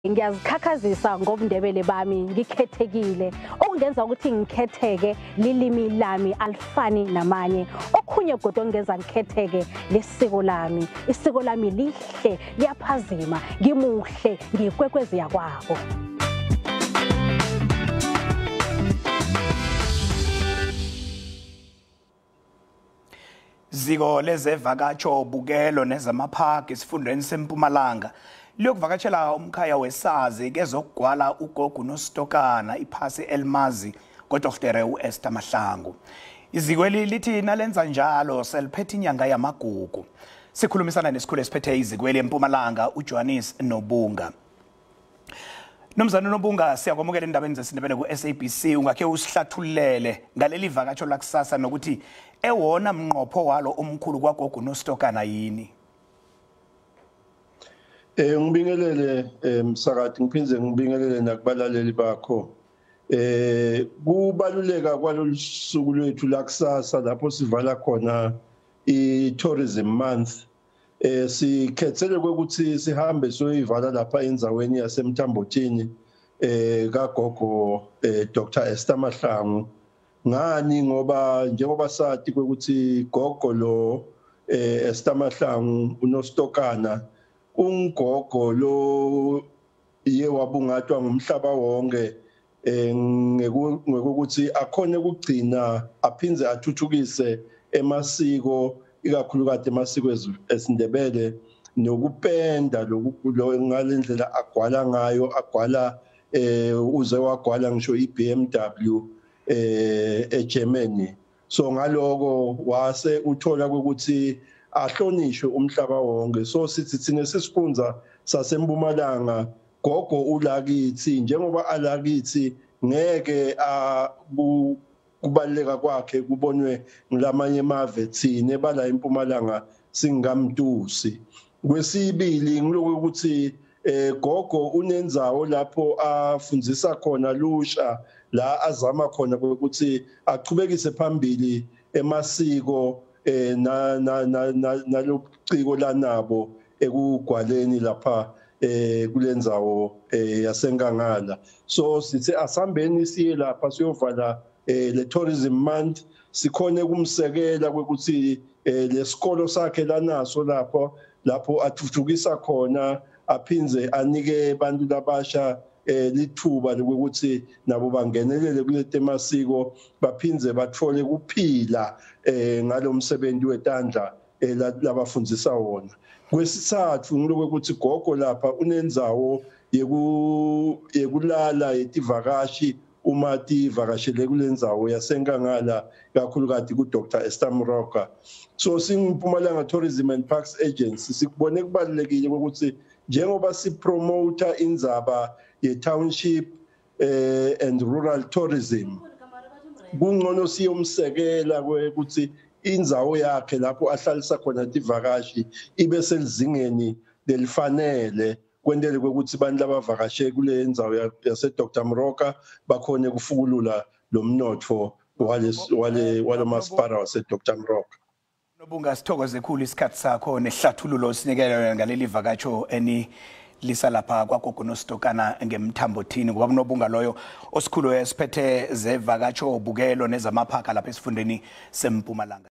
Ngiyazikhakhazisa ngobundebele bami ngikhethekile okungenza ukuthi ngikhetheke lilimi lami alifani namanye okhunye kodwa ongenza ngikhetheke lesiko lami isiko lami lihle liyaphazima ngimuhle ngikwekwezi yakwabo. Ziko lezevakatsho bukelo nezamaphaki esifundeni seMpumalanga liyokuvakatshela umkhaya wesazi kezokugwala ugogo uNositokana iphasi elimazi ngoDr Esther Mahlangu. Iziko lithi nalenza njalo seliphethe inyanga yamagugu. Sikhulumisana nesikhulu esiphethe iziko eMpumalanga uJohannes Nobunga. Nomzana Nobunga siyakwamukela indabeni zesindebele ku-SABC ungakhe usihlathulele ngaleli vakatsho lakusasa nokuthi ewona mnqopho walo omkhulu kwagogo uNositokana yini. Ngibingelele msakathi ngiphinze ngibingelele nakubalaleli bakho. Kubaluleka kwalolu suku lwethu lakusasa lapho sivala khona i-tourism month. Sikhethele ukuthi sihambe soyivala lapha endzaweni yaseMthambothini kagogo Dr Esther Mahlangu. Ngani ngoba njengoba sathi ukuthi gogo lo Esther Mahlangu uNositokana ungogo lo yewabungathwa ngumhlaba wonke ngokuthi akhone ukugcina aphinze athuthukise emasiko ikakhulukazi emasiko esindebele nokupenda ngalendlela agwala ngayo agwala uze wagwala ngisho iBMW eGermany. So ngaloko wase uthola ukuthi ahlonishwe umhlaba wonke. So sithi thina sesifunza saseMpumalanga gogo ulakithi njengoba alakithi ngeke kubaleka kwakhe kubonwe ngilamanye mave thina ebala eMpumalanga singamdusi. Kwesibili ngiloko ukuthi gogo unenzawo lapho afundzisa khona lusha la azama khona ukuthi aqhubekise phambili emasiko nalobuciko lanabo ekugwaleni lapha kulenzawo yaseNkangala. So sithi asambeni siye lapha siyovala le tourism month sikhone kumsekela ukuthi lesikolo sakhe lanaso lapho athuthukisa khona aphinze anike abantu labasha lithuba lokuthi nabo bangenelele kuletemasiko baphinze bathole kuphila ngalomsebenzi wetandla labafundzisa wona. Kwesithathu ngiloko ukuthi gogo lapha unenzawo yekulala yetivakashi uma tivakashele kulenzawo yaseNkangala kakhulukazi kuDr Esther Mahlangu. So singuMpumalanga Tourism and Parks Agency sikubone kubalulekile ukuthi njengoba sipromoter indzaba ye-township and rural tourism kungcono siyomsekela ukuthi indzawo yakhe lapho ahlalisa khona tivakashi ibe selizingeni lelifanele kwendele ukuthi abantu labavakashe kule ndzawo yase Dr Mahlangu bakhone kufukulula lo mnotho wale masipala wase Dr Mahlangu. Nobunga sithokoze khulu isikhathi sakho nehlathululo sinikele ngaleli vakatsho lisa lapha kwagogo uNositokana ngeMthambothini ngoba Nobunga loyo osikhulu esiphethe zevakatsho bukelo nezamaphaka lapha esifundeni seMpumalanga.